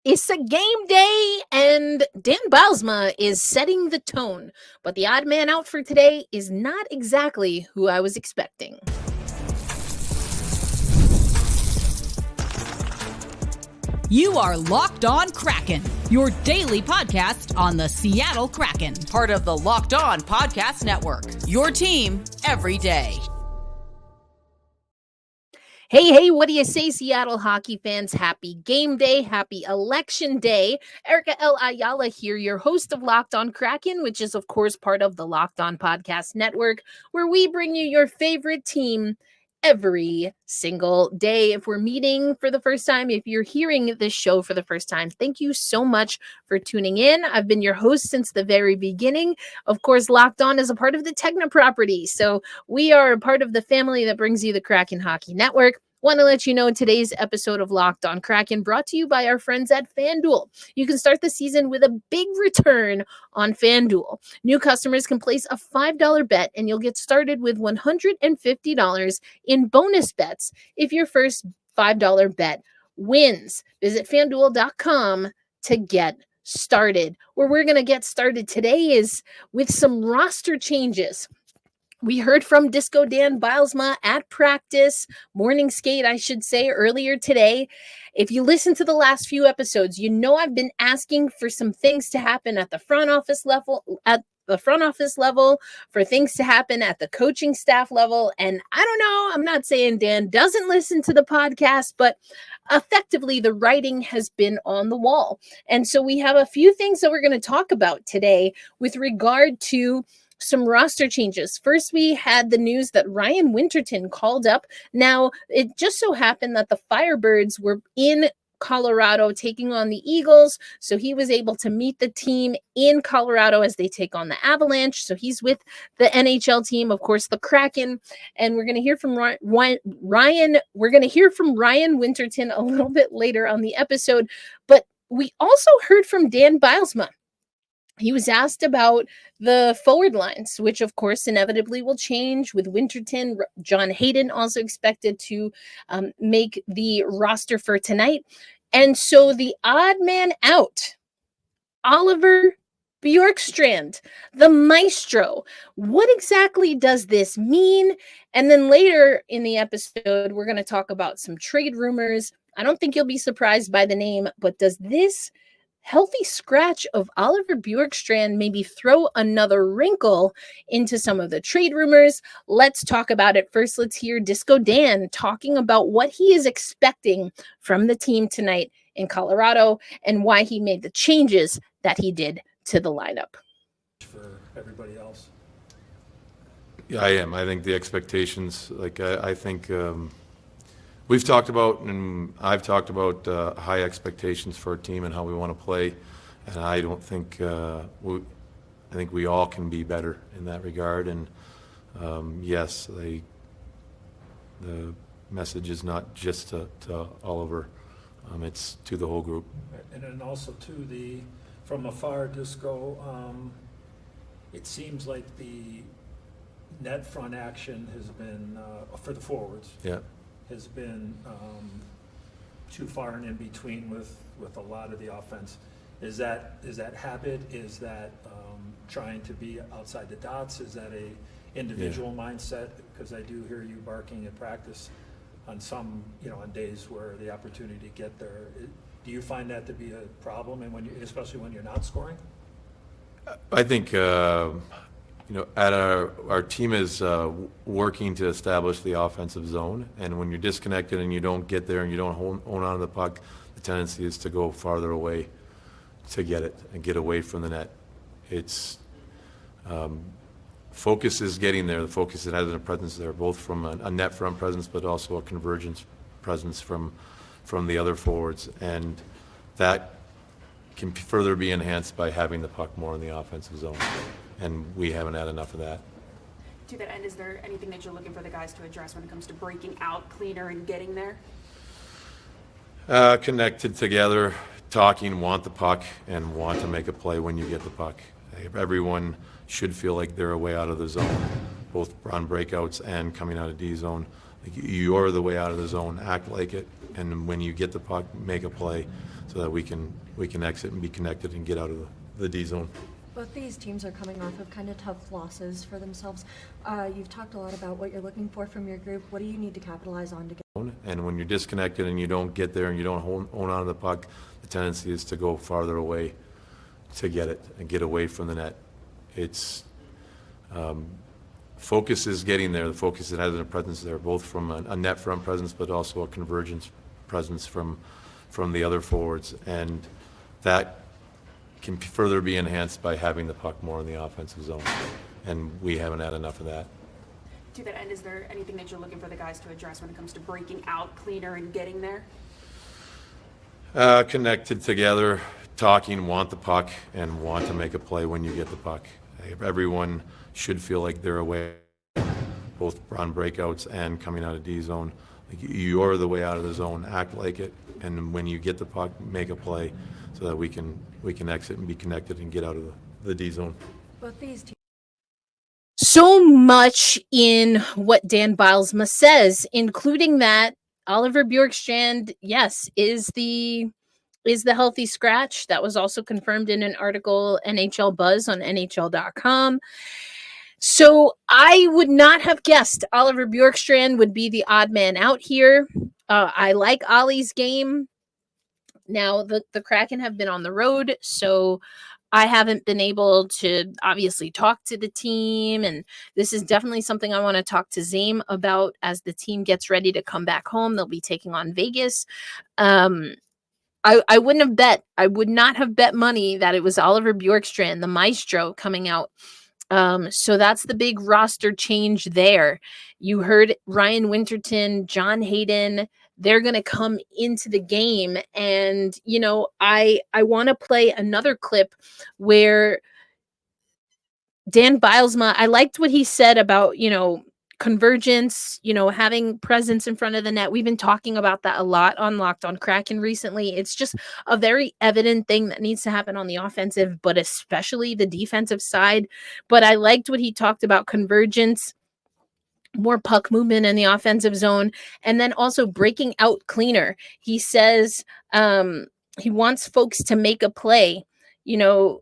It's a game day, and Dan Bilesma is setting the tone. But the odd man out for today is not exactly who I was expecting. You are Locked On Kraken, your daily podcast on the Seattle Kraken, part of the Locked On Podcast Network, your team every day. Hey, what do you say, Seattle hockey fans? Happy game day, happy election day. Erica L. Ayala here, your host of Locked On Kraken, which is, of course, part of the Locked On Podcast Network, where we bring you your favorite team every single day. If we're meeting for the first time, if you're hearing this show for the first time, thank you so much for tuning in. I've been your host since the very beginning. Of course, Locked On is a part of the Tegna property, so we are a part of the family that brings you the Kraken Hockey Network. Want to let you know today's episode of Locked On Kraken brought to you by our friends at FanDuel. You can start the season with a big return on FanDuel. New customers can place a $5 bet and you'll get started with $150 in bonus bets if your first $5 bet wins. Visit FanDuel.com to get started. Where we're going to get started today is with some roster changes. We heard from Disco Dan Bilesma at practice, morning skate, I should say, earlier today. If you listen to the last few episodes, you know I've been asking for some things to happen at the front office level, for things to happen at the coaching staff level. And I don't know, I'm not saying Dan doesn't listen to the podcast, but effectively the writing has been on the wall. And so we have a few things that we're going to talk about today with regard to some roster changes. First, we had the news that Ryan Winterton called up. Now, it just so happened that the Firebirds were in Colorado taking on the Eagles, so he was able to meet the team in Colorado as they take on the Avalanche. So he's with the NHL team, of course, the Kraken, and we're going to hear from Ryan. We're going to hear from Ryan Winterton a little bit later on the episode, but we also heard from Dan Bilesma. He was asked about the forward lines, which of course inevitably will change with Winterton. John Hayden also expected to make the roster for tonight. And so the odd man out, Oliver Bjorkstrand, the maestro. What exactly does this mean? And then later in the episode, we're going to talk about some trade rumors. I don't think you'll be surprised by the name, but does this healthy scratch of Oliver Bjorkstrand maybe throw another wrinkle into some of the trade rumors? Let's talk about it. First, let's hear Disco Dan talking about what he is expecting from the team tonight in Colorado and why he made the changes that he did to the lineup. For everybody else. Yeah, I am. I think the expectations, I think we've talked about, and I've talked about high expectations for a team and how we want to play, and I don't think I think we all can be better in that regard. And yes, the message is not just to Oliver; it's to the whole group. And then also to from afar, Disco. It seems like the net front action has been for the forwards. Yeah. Has been too far and in between with a lot of the offense. Is that habit? Is that trying to be outside the dots? Is that a individual mindset? Because I do hear you barking at practice on some, on days where the opportunity to get there. Do you find that to be a problem, and especially when you're not scoring? I think at our team is working to establish the offensive zone, and when you're disconnected and you don't get there and you don't hold on to the puck, the tendency is to go farther away to get it and get away from the net. It's focus is getting there. The focus is having a presence there, both from a net front presence, but also a convergence presence from the other forwards, and that can further be enhanced by having the puck more in the offensive zone, and we haven't had enough of that. To that end, is there anything that you're looking for the guys to address when it comes to breaking out cleaner and getting there? Connected together, talking, want the puck, and want to make a play when you get the puck. Everyone should feel like they're a way out of the zone, both on breakouts and coming out of D zone. Like, you're the way out of the zone. Act like it. and when you get the puck, make a play so that we can exit and be connected and get out of the D zone. Both these teams are coming off of kind of tough losses for themselves. You've talked a lot about what you're looking for from your group. What do you need to capitalize on to get? And when you're disconnected and you don't get there and you don't hold on to the puck, the tendency is to go farther away to get it and get away from the net. It's focus is getting there. The focus is having a presence there, both from a net front presence, but also a convergence presence from the other forwards, and that can further be enhanced by having the puck more in the offensive zone, and we haven't had enough of that. To that end, is there anything that you're looking for the guys to address when it comes to breaking out cleaner and getting there? Connected together, talking, want the puck, and want to make a play when you get the puck. Everyone should feel like they're away, both on breakouts and coming out of D zone. Like, you're the way out of the zone, act like it, and when you get the puck, make a play so that we can exit and be connected and get out of the D zone. Both these teams. So much in what Dan Bilesma says, including that Oliver Bjorkstrand, yes, is the healthy scratch. That was also confirmed in an article, NHL Buzz on NHL.com. So I would not have guessed Oliver Bjorkstrand would be the odd man out here. I like Ollie's game. Now, the Kraken have been on the road, so I haven't been able to obviously talk to the team, and this is definitely something I want to talk to Zame about as the team gets ready to come back home. They'll be taking on Vegas. I wouldn't have bet. I would not have bet money that it was Oliver Bjorkstrand, the maestro, coming out. So that's the big roster change there. You heard Ryan Winterton, John Hayden. They're going to come into the game. And, you know, I want to play another clip where Dan Bilesma, I liked what he said about, you know, convergence, you know, having presence in front of the net. We've been talking about that a lot on Locked On Kraken recently. It's just a very evident thing that needs to happen on the offensive, but especially the defensive side. But I liked what he talked about convergence, more puck movement in the offensive zone, and then also breaking out cleaner. He says he wants folks to make a play. You know,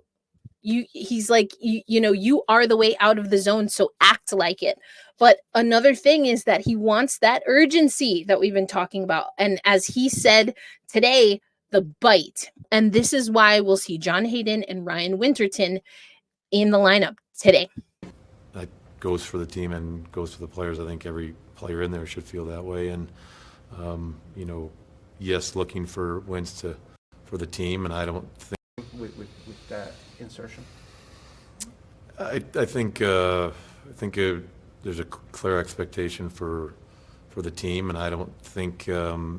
he's like, you know, you are the way out of the zone, so act like it. But another thing is that he wants that urgency that we've been talking about. And as he said today, the bite. And this is why we'll see John Hayden and Ryan Winterton in the lineup today. That goes for the team and goes for the players. I think every player in there should feel that way. And, you know, yes, looking for wins for the team, and I don't think with that insertion. I think there's a clear expectation for the team, and I don't think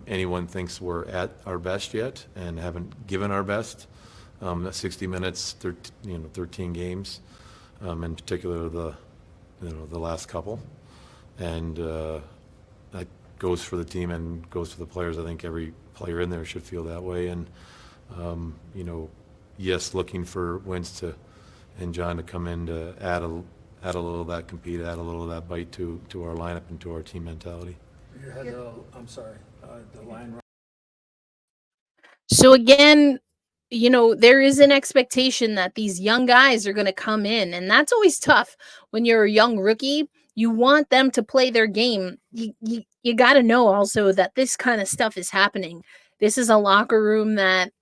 anyone thinks we're at our best yet and haven't given our best. 60 minutes, 13 games, in particular the last couple, and that goes for the team and goes for the players. I think every player in there should feel that way, and you know, yes, looking for wins and John to come in to add a little of that compete, add a little of that bite to our lineup and to our team mentality. You had the line. So again, you know, there is an expectation that these young guys are going to come in, and that's always tough when you're a young rookie. You want them to play their game. You got to know also that this kind of stuff is happening. This is a locker room that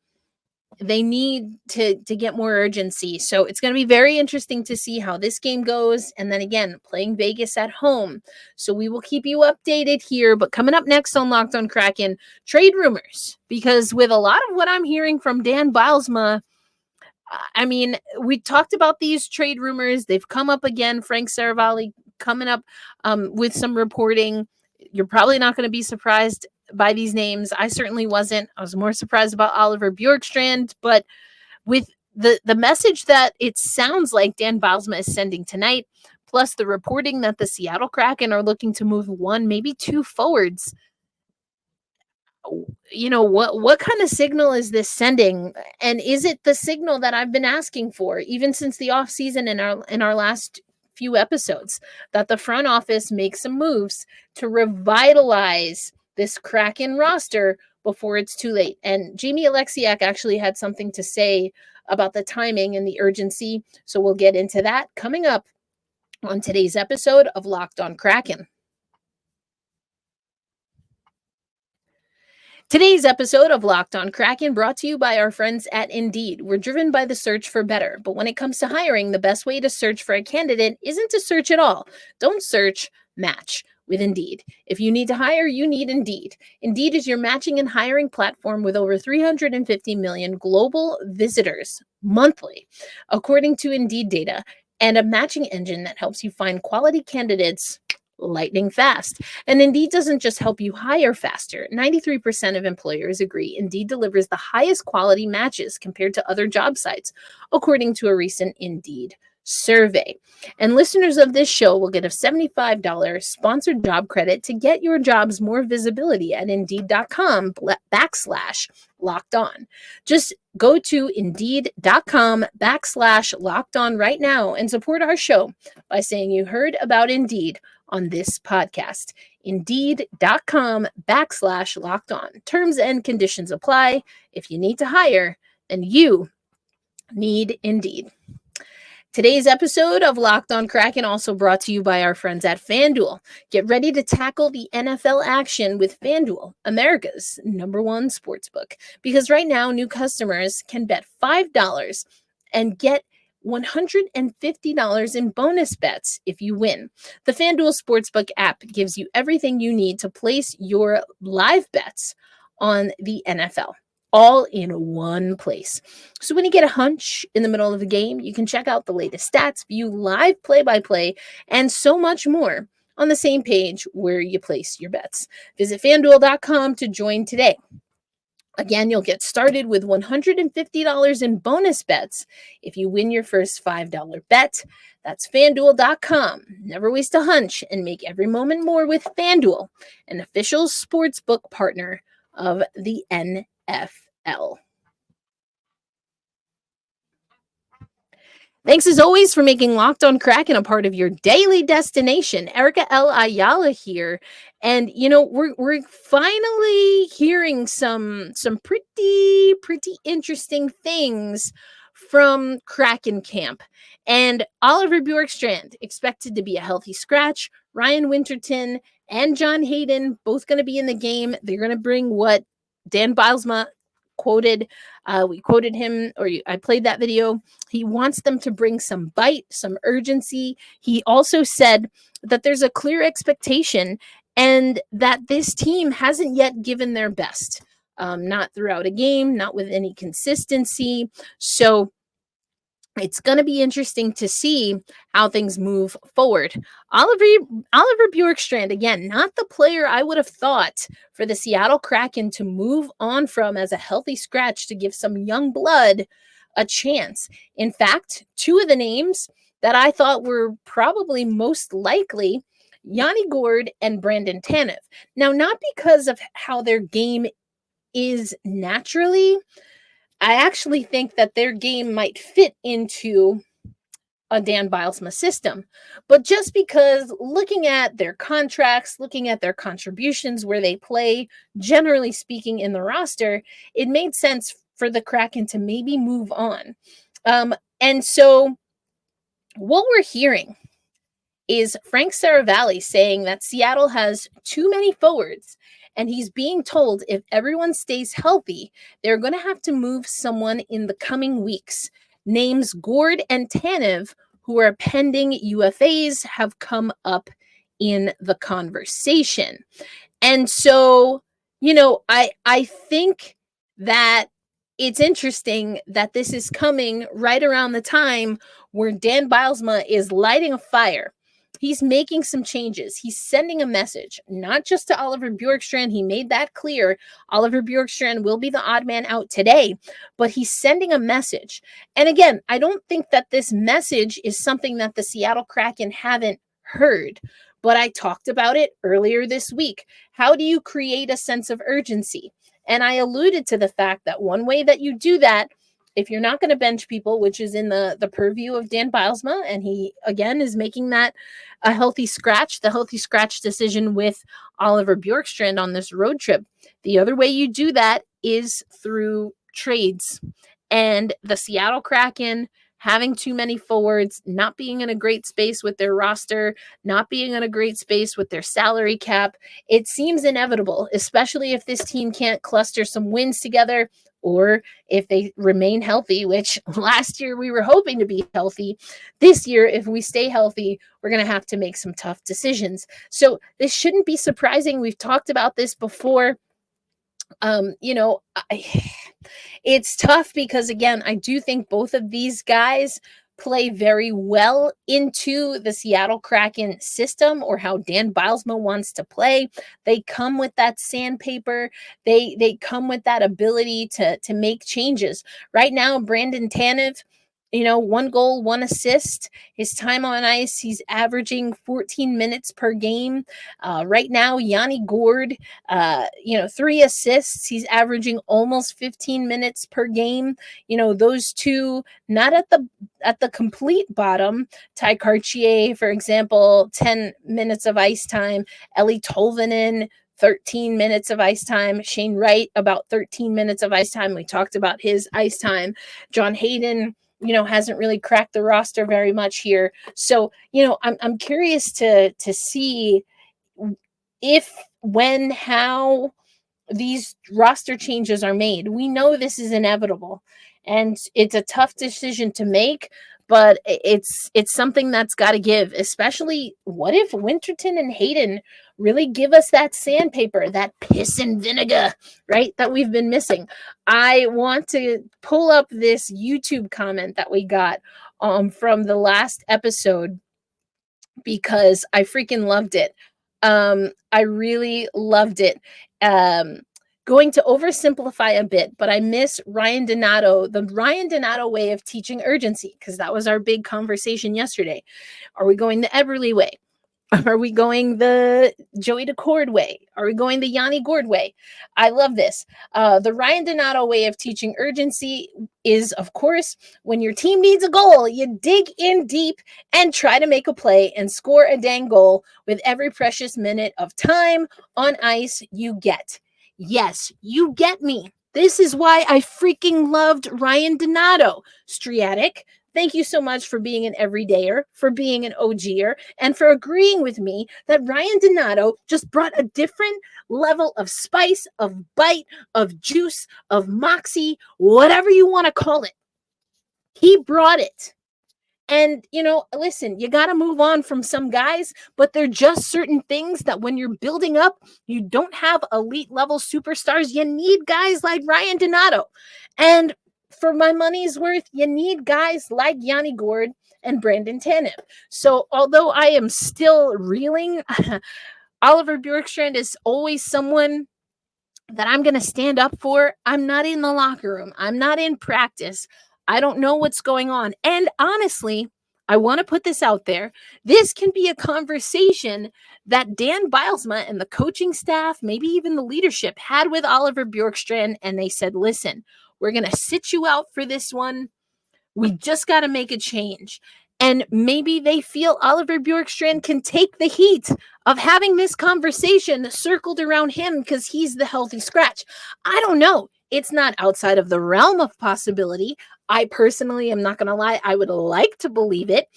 they need to get more urgency. So it's going to be very interesting to see how this game goes. And then again, playing Vegas at home. So we will keep you updated here. But coming up next on Locked On Kraken, trade rumors. Because with a lot of what I'm hearing from Dan Bilesma, I mean, we talked about these trade rumors. They've come up again. Frank Saravalli coming up with some reporting. You're probably not going to be surprised by these names. I certainly wasn't. I was more surprised about Oliver Bjorkstrand, but with the message that it sounds like Dan Balsma is sending tonight, plus the reporting that the Seattle Kraken are looking to move one, maybe two forwards, you know, what kind of signal is this sending? And is it the signal that I've been asking for even since the offseason in our last few episodes, that the front office makes some moves to revitalize this Kraken roster before it's too late. And Jamie Oleksiak actually had something to say about the timing and the urgency. So we'll get into that coming up on today's episode of Locked On Kraken. Today's episode of Locked On Kraken brought to you by our friends at Indeed. We're driven by the search for better, but when it comes to hiring, the best way to search for a candidate isn't to search at all. Don't search, match with Indeed. If you need to hire, you need Indeed. Indeed is your matching and hiring platform with over 350 million global visitors monthly, according to Indeed data, and a matching engine that helps you find quality candidates lightning fast. And Indeed doesn't just help you hire faster. 93% of employers agree Indeed delivers the highest quality matches compared to other job sites, according to a recent Indeed survey. And listeners of this show will get a $75 sponsored job credit to get your jobs more visibility at Indeed.com/locked on. Just go to Indeed.com/locked on right now and support our show by saying you heard about Indeed on this podcast. Indeed.com/locked on. Terms and conditions apply. If you need to hire, then you need Indeed. Today's episode of Locked On Kraken also brought to you by our friends at FanDuel. Get ready to tackle the NFL action with FanDuel, America's #1 sportsbook. Because right now, new customers can bet $5 and get $150 in bonus bets if you win. The FanDuel Sportsbook app gives you everything you need to place your live bets on the NFL, all in one place. So when you get a hunch in the middle of the game, you can check out the latest stats, view live play-by-play, and so much more on the same page where you place your bets. Visit FanDuel.com to join today. Again, you'll get started with $150 in bonus bets if you win your first $5 bet. That's FanDuel.com. Never waste a hunch and make every moment more with FanDuel, an official sportsbook partner of the NFL. Thanks as always for making Locked On Kraken a part of your daily destination. Erica L. Ayala here. And, we're finally hearing some pretty interesting things from Kraken camp. And Oliver Bjorkstrand expected to be a healthy scratch. Ryan Winterton and John Hayden both going to be in the game. They're going to bring what Dan Bilesma quoted. We quoted him, I played that video. He wants them to bring some bite, some urgency. He also said that there's a clear expectation and that this team hasn't yet given their best, not throughout a game, not with any consistency. So it's going to be interesting to see how things move forward. Oliver Bjorkstrand, again, not the player I would have thought for the Seattle Kraken to move on from as a healthy scratch to give some young blood a chance. In fact, two of the names that I thought were probably most likely, Yanni Gourde and Brandon Tanev. Now, not because of how their game is naturally, I actually think that their game might fit into a Dan Bilesma system, but just because looking at their contracts, looking at their contributions, where they play, generally speaking in the roster, it made sense for the Kraken to maybe move on. And so what we're hearing is Frank Saravalli saying that Seattle has too many forwards. And he's being told if everyone stays healthy, they're going to have to move someone in the coming weeks. Names Gourde and Tanev, who are pending UFAs, have come up in the conversation. And so, I think that it's interesting that this is coming right around the time where Dan Bilesma is lighting a fire. He's making some changes. He's sending a message, not just to Oliver Bjorkstrand. He made that clear. Oliver Bjorkstrand will be the odd man out today, but he's sending a message. And again, I don't think that this message is something that the Seattle Kraken haven't heard, but I talked about it earlier this week. How do you create a sense of urgency? And I alluded to the fact that one way that you do that if you're not going to bench people, which is in the purview of Dan Bilesma, and he, again, is making that the healthy scratch decision with Oliver Bjorkstrand on this road trip. The other way you do that is through trades. And the Seattle Kraken having too many forwards, not being in a great space with their roster, not being in a great space with their salary cap, it seems inevitable, especially if this team can't cluster some wins together, or if they remain healthy, which last year we were hoping to be healthy. This year, if we stay healthy, we're going to have to make some tough decisions. So this shouldn't be surprising. We've talked about this before. It's tough because, again, I do think both of these guys play very well into the Seattle Kraken system, or how Dan Bilesma wants to play. They come with that sandpaper. They come with that ability to make changes. Right now, Brandon Tanev, 1 goal, 1 assist. His time on ice, he's averaging 14 minutes per game. Right now, Yanni Gourde, 3 assists. He's averaging almost 15 minutes per game. Those two, not at the complete bottom. Ty Cartier, for example, 10 minutes of ice time. Eli Tolvanen, 13 minutes of ice time. Shane Wright, about 13 minutes of ice time. We talked about his ice time. John Hayden, hasn't really cracked the roster very much here. So, I'm curious to see if, when, how these roster changes are made. We know this is inevitable, and it's a tough decision to make, but it's something that's got to give, especially what if Winterton and Hayden really give us that sandpaper, that piss and vinegar, right, that we've been missing. I want to pull up this YouTube comment that we got from the last episode, because I freaking loved it. I really loved it. Going to oversimplify a bit, but I miss Ryan Donato, the Ryan Donato way of teaching urgency, because that was our big conversation yesterday. Are we going the Eberle way? Are we going the Joey Decord way? Are we going the Yanni Gourde way? I love this. The Ryan Donato way of teaching urgency is, of course, when your team needs a goal, you dig in deep and try to make a play and score a dang goal with every precious minute of time on ice you get. Yes, you get me. This is why I freaking loved Ryan Donato. Striatic, thank you so much for being an everydayer, for being an OGer, and for agreeing with me that Ryan Donato just brought a different level of spice, of bite, of juice, of moxie, whatever you want to call it. He brought it. And, listen, you got to move on from some guys, but there are just certain things that when you're building up, you don't have elite level superstars. You need guys like Ryan Donato. And for my money's worth, you need guys like Yanni Gourde and Brandon Tanev. So although I am still reeling, Oliver Bjorkstrand is always someone that I'm going to stand up for. I'm not in the locker room. I'm not in practice. I don't know what's going on. And honestly, I want to put this out there. This can be a conversation that Dan Bilesma and the coaching staff, maybe even the leadership, had with Oliver Bjorkstrand, and they said, listen, we're going to sit you out for this one. We just got to make a change. And maybe they feel Oliver Bjorkstrand can take the heat of having this conversation circled around him because he's the healthy scratch. I don't know. It's not outside of the realm of possibility. I personally am not going to lie. I would like to believe it,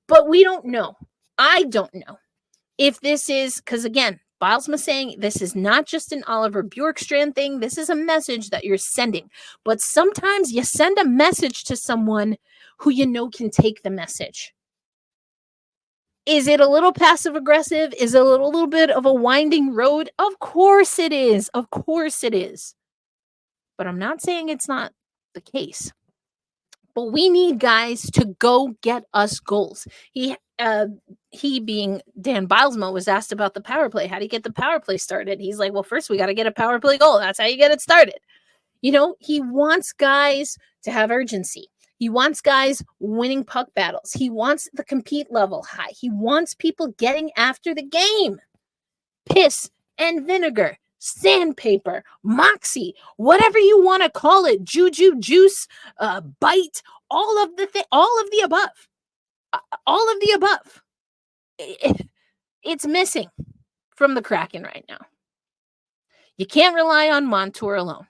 but we don't know. I don't know if this is, because again, Balsma saying this is not just an Oliver Bjorkstrand thing. This is a message that you're sending. But sometimes you send a message to someone who can take the message. Is it a little passive aggressive? Is it a little bit of a winding road? Of course it is. Of course it is. But I'm not saying it's not the case. But we need guys to go get us goals. He being Dan Bilesma was asked about the power play. How do you get the power play started? He's like, well, first we got to get a power play goal. That's how you get it started. He wants guys to have urgency. He wants guys winning puck battles. He wants the compete level high. He wants people getting after the game. Piss and vinegar. sandpaper, moxie, whatever you want to call it, juju, juice, bite, all of the above. All of the above. It's missing from the Kraken right now. You can't rely on Montour alone.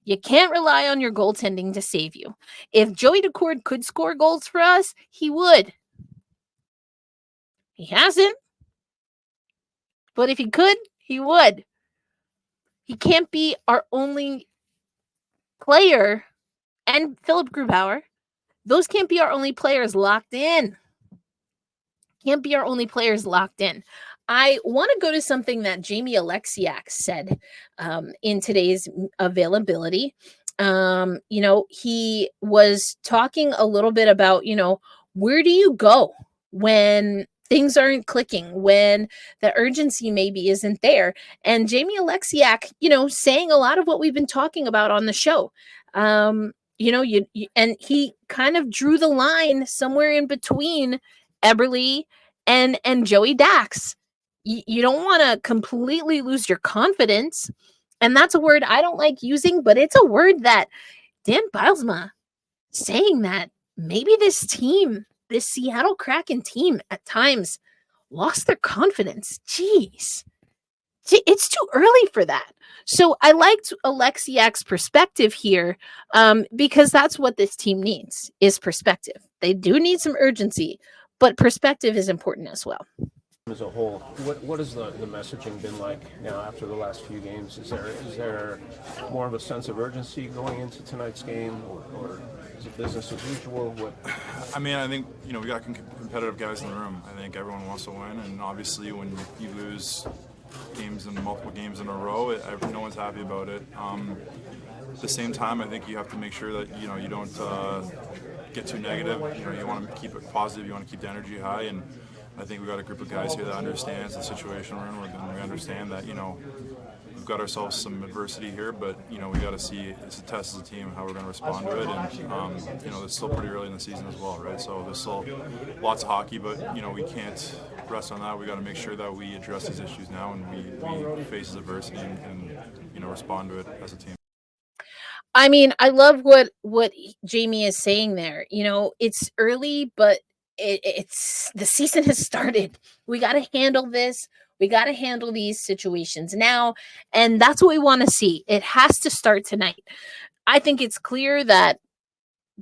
You can't rely on your goaltending to save you. If Joey Daccord could score goals for us, he would. He hasn't. But if he could, he would. He can't be our only player. And Philip Grubauer, those can't be our only players locked in. Can't be our only players locked in. I want to go to something that Jamie Oleksiak said in today's availability. He was talking a little bit about, where do you go when things aren't clicking, when the urgency maybe isn't there? And Jamie Oleksiak, saying a lot of what we've been talking about on the show. And he kind of drew the line somewhere in between Eberle and Joey Dax. You don't want to completely lose your confidence. And that's a word I don't like using, but it's a word that Dan Bilesma saying that maybe this Seattle Kraken team at times lost their confidence. Jeez. It's too early for that. So I liked Oleksiak's perspective here because that's what this team needs is perspective. They do need some urgency, but perspective is important as well. As a whole, what has the messaging been like now after the last few games? Is there more of a sense of urgency going into tonight's game, or is it business as usual? I mean, I think we got competitive guys in the room. I think everyone wants to win, and obviously when you lose multiple games in a row, no one's happy about it. At the same time, I think you have to make sure that you don't get too negative. You want to keep it positive. You want to keep the energy high, and I think we got a group of guys here that understands the situation we're in. We understand that we've got ourselves some adversity here, but we got to see it's a test as a team how we're going to respond to it. And it's still pretty early in the season as well, right? So there's still lots of hockey, but we can't rest on that. We got to make sure that we address these issues now and we face adversity and respond to it as a team. I mean, I love what Jamie is saying there. It's early, but it's the season has started. We got to handle this. We got to handle these situations now. And that's what we want to see. It has to start tonight. I think it's clear that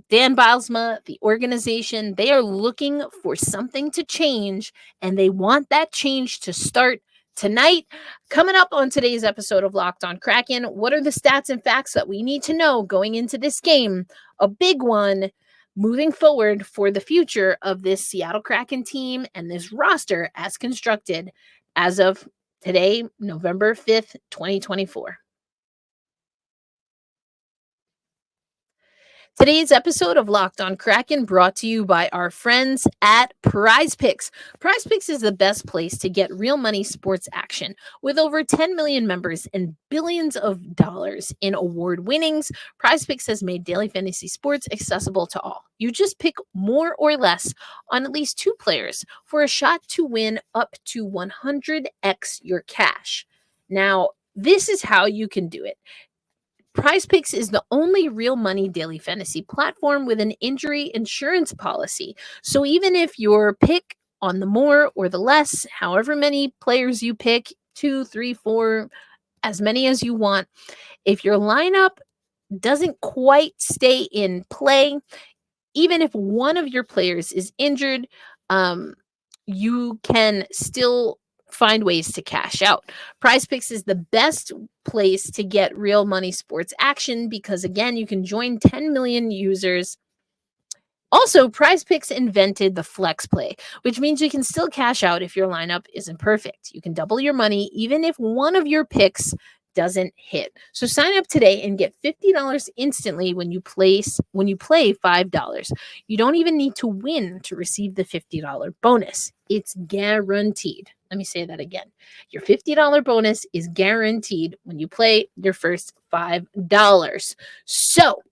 Dan Bilesma, the organization, they are looking for something to change, and they want that change to start tonight. Coming up on today's episode of Locked On Kraken, what are the stats and facts that we need to know going into this game? A big one moving forward for the future of this Seattle Kraken team and this roster as constructed as of today, November 5th, 2024. Today's episode of Locked On Kraken brought to you by our friends at Prize Picks. Prize Picks is the best place to get real money sports action. With over 10 million members and billions of dollars in award winnings, Prize Picks has made daily fantasy sports accessible to all. You just pick more or less on at least 2 players for a shot to win up to 100x your cash. Now, this is how you can do it. Prize Picks is the only real money daily fantasy platform with an injury insurance policy. So even if your pick on the more or the less, however many players you pick, 2, 3, 4, as many as you want, if your lineup doesn't quite stay in play, even if one of your players is injured, you can still find ways to cash out. Prize Picks is the best place to get real money sports action because, again, you can join 10 million users. Also, Prize Picks invented the flex play, which means you can still cash out if your lineup isn't perfect. You can double your money even if one of your picks doesn't hit. So sign up today and get $50 instantly when you play $5. You don't even need to win to receive the $50 bonus. It's guaranteed. Let me say that again. Your $50 bonus is guaranteed when you play your first $5. So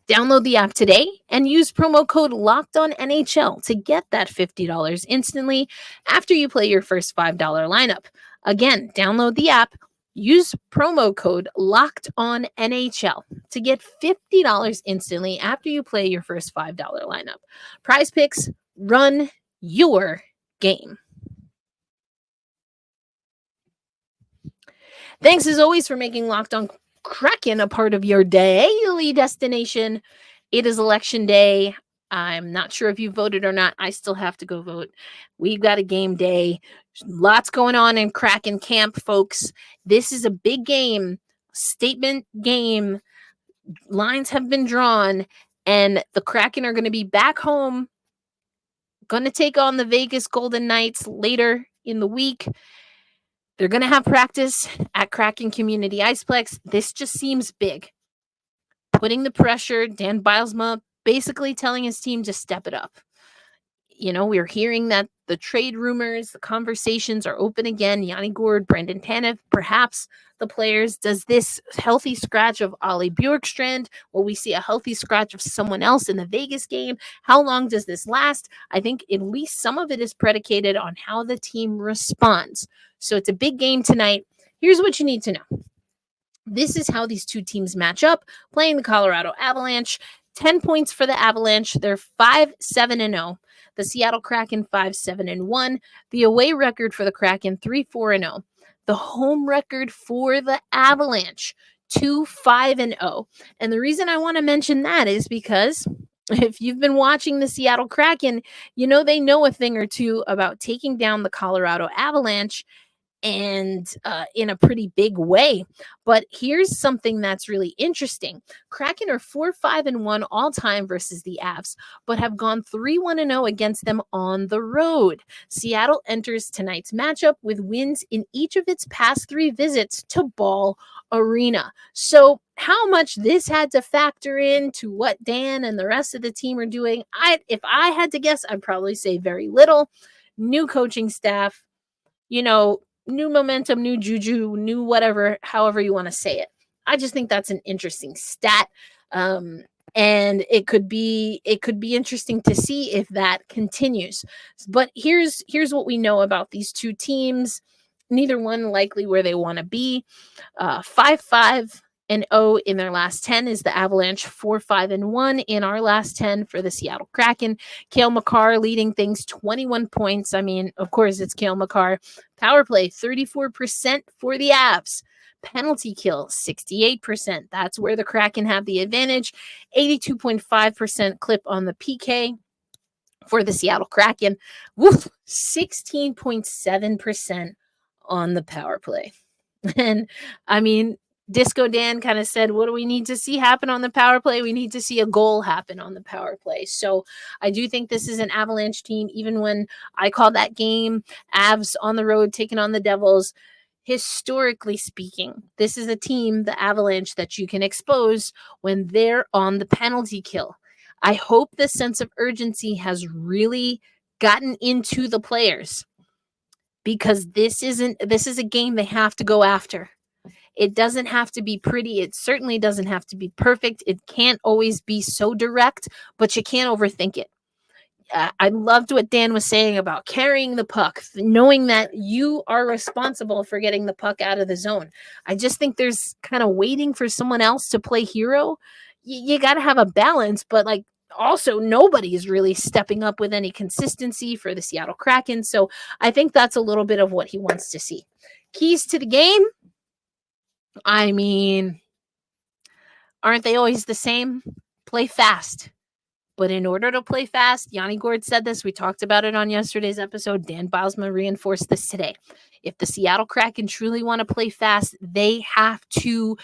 download the app today and use promo code LOCKEDONNHL to get that $50 instantly after you play your first $5 lineup. Again, download the app, Use promo code LOCKEDONNHL to get $50 instantly after you play your first $5 lineup. Prize Picks, run your game. Thanks as always for making Locked On Kraken a part of your daily destination. It is election day. I'm not sure if you voted or not. I still have to go vote. We've got a game day. Lots going on in Kraken camp, folks. This is a big game, statement game. Lines have been drawn, and the Kraken are going to be back home, going to take on the Vegas Golden Knights later in the week. They're going to have practice at Kraken Community Iceplex. This just seems big. Putting the pressure, Dan Bilesma basically telling his team to step it up. You know, we're hearing that the trade rumors, the conversations are open again. Yanni Gourde, Brendan Tanev, perhaps the players. Does this healthy scratch of Oliver Bjorkstrand? Will we see a healthy scratch of someone else in the Vegas game? How long does this last? I think at least some of it is predicated on how the team responds. So it's a big game tonight. Here's what you need to know. This is how these two teams match up, playing the Colorado Avalanche. 10 points for the Avalanche. They're 5-7-0. The Seattle Kraken 5-7-1. The away record for the Kraken 3-4-0. The home record for the Avalanche 2-5-0. And the reason I want to mention that is because if you've been watching the Seattle Kraken, you know they know a thing or two about taking down the Colorado Avalanche, and in a pretty big way. But here's something that's really interesting. Kraken are 4-5-1 all time versus the Avs, but have gone 3-1-0 against them on the road. Seattle enters tonight's matchup with wins in each of its past 3 visits to Ball Arena. So how much this had to factor into what Dan and the rest of the team are doing, if I had to guess, I'd probably say very little. New coaching staff, new momentum, new juju, new whatever, however you want to say it. I just think that's an interesting stat. And it could be interesting to see if that continues. But here's what we know about these two teams. Neither one likely where they want to be. 5-5-0 in their last 10 is the Avalanche. 4-5-1 in our last 10 for the Seattle Kraken. Cale Makar leading things, 21 points. I mean, of course, it's Cale Makar. Power play, 34% for the Avs. Penalty kill, 68%. That's where the Kraken have the advantage. 82.5% clip on the PK for the Seattle Kraken. 16.7% on the power play. And I mean, Disco Dan kind of said, what do we need to see happen on the power play? We need to see a goal happen on the power play. So I do think this is an Avalanche team, even when I call that game Avs on the road taking on the Devils. Historically speaking, this is a team, the Avalanche, that you can expose when they're on the penalty kill. I hope the sense of urgency has really gotten into the players, because this is a game they have to go after. It doesn't have to be pretty. It certainly doesn't have to be perfect. It can't always be so direct, but you can't overthink it. I loved what Dan was saying about carrying the puck, knowing that you are responsible for getting the puck out of the zone. I just think there's kind of waiting for someone else to play hero. You got to have a balance, but also nobody is really stepping up with any consistency for the Seattle Kraken. So I think that's a little bit of what he wants to see. Keys to the game. I mean, aren't they always the same? Play fast. But in order to play fast, Yanni Gourde said this. We talked about it on yesterday's episode. Dan Bilesma reinforced this today. If the Seattle Kraken truly want to play fast, they have to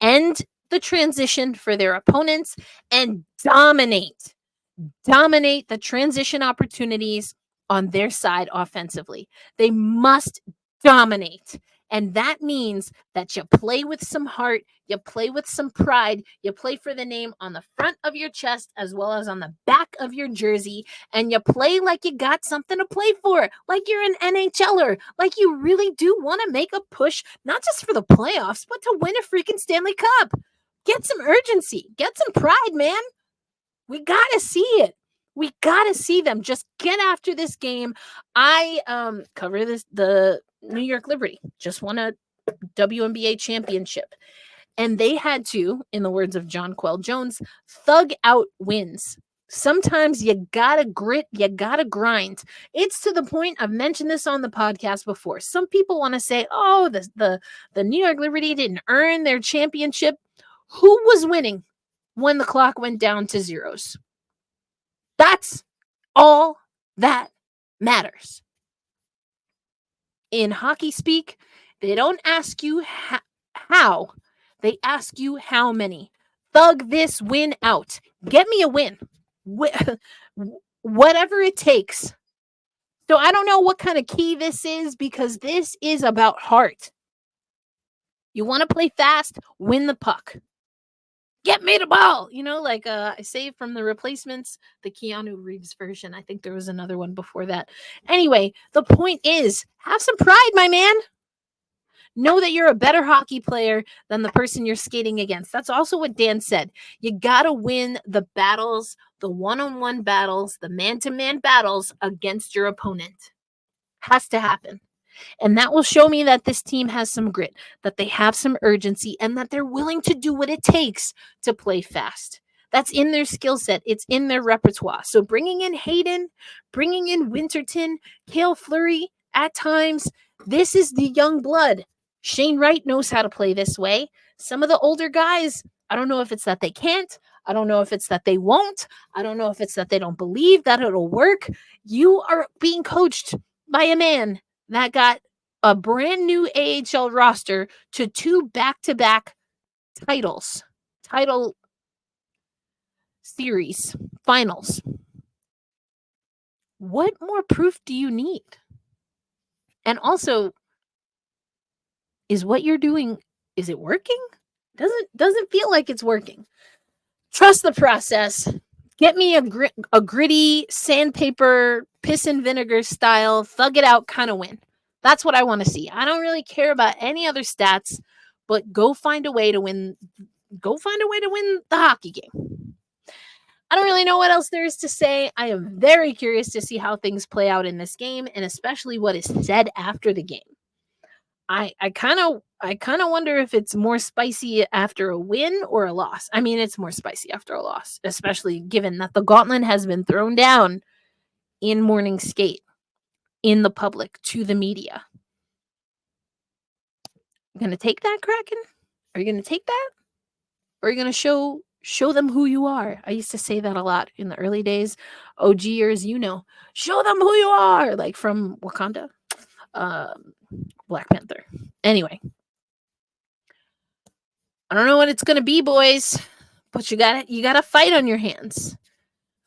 end the transition for their opponents and dominate the transition opportunities on their side offensively. They must dominate. And that means that you play with some heart, you play with some pride, you play for the name on the front of your chest as well as on the back of your jersey, and you play like you got something to play for, like you're an NHLer, like you really do want to make a push, not just for the playoffs, but to win a freaking Stanley Cup. Get some urgency, get some pride, man. We got to see it. We got to see them just get after this game. I cover the New York Liberty. Just want to WNBA championship. And they had to, in the words of John Quell Jones, thug out wins. Sometimes you gotta grit, you gotta grind. It's to the point, I've mentioned this on the podcast before. Some people want to say, oh, the New York Liberty didn't earn their championship. Who was winning when the clock went down to zeros? That's all that matters. In hockey speak, they don't ask you how. They ask you how many. Thug this win out. Get me a win. Whatever it takes. So I don't know what kind of key this is, because this is about heart. You want to play fast, win the puck. Get me the ball. Like I saved from The Replacements, the Keanu Reeves version. I think there was another one before that. Anyway, the point is, have some pride, my man. Know that you're a better hockey player than the person you're skating against. That's also what Dan said. You got to win the battles, the one-on-one battles, the man-to-man battles against your opponent. Has to happen. And that will show me that this team has some grit, that they have some urgency, and that they're willing to do what it takes to play fast. That's in their skill set. It's in their repertoire. So bringing in Hayden, bringing in Winterton, Cale Fleury at times, this is the young blood. Shane Wright knows how to play this way. Some of the older guys, I don't know if it's that they can't. I don't know if it's that they won't. I don't know if it's that they don't believe that it'll work. You are being coached by a man that got a brand new AHL roster to 2 back-to-back title series, finals. What more proof do you need? And also, is what you're doing, is it working? Doesn't feel like it's working. Trust the process. Get me a gritty sandpaper, piss and vinegar style, thug it out kind of win. That's what I want to see. I don't really care about any other stats, but go find a way to win. Go find a way to win the hockey game. I don't really know what else there is to say. I am very curious to see how things play out in this game, and especially what is said after the game. I kind of wonder if it's more spicy after a win or a loss. I mean, it's more spicy after a loss, especially given that the gauntlet has been thrown down in morning skate, in the public, to the media. You going to take that, Kraken? Are you going to take that? Or are you going to show them who you are? I used to say that a lot in the early days. OG years, show them who you are, like from Wakanda. Black Panther. Anyway, I don't know what it's gonna be, boys, but you gotta fight on your hands.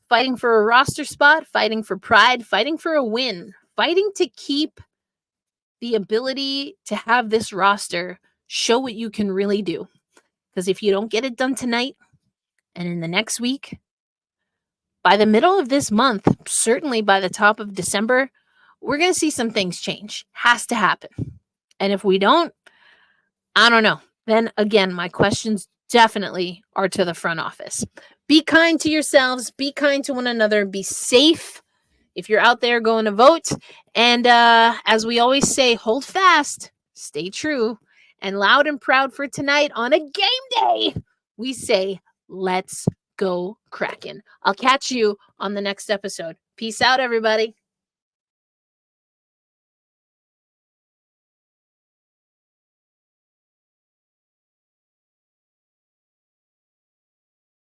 Fighting for a roster spot, fighting for pride, fighting for a win, fighting to keep the ability to have this roster show what you can really do. Because if you don't get it done tonight and in the next week, by the middle of this month, certainly by the top of December, we're going to see some things change. Has to happen. And if we don't, I don't know. Then again, my questions definitely are to the front office. Be kind to yourselves. Be kind to one another. Be safe if you're out there going to vote. And as we always say, hold fast, stay true, and loud and proud for tonight on a game day, we say, let's go Kraken. I'll catch you on the next episode. Peace out, everybody.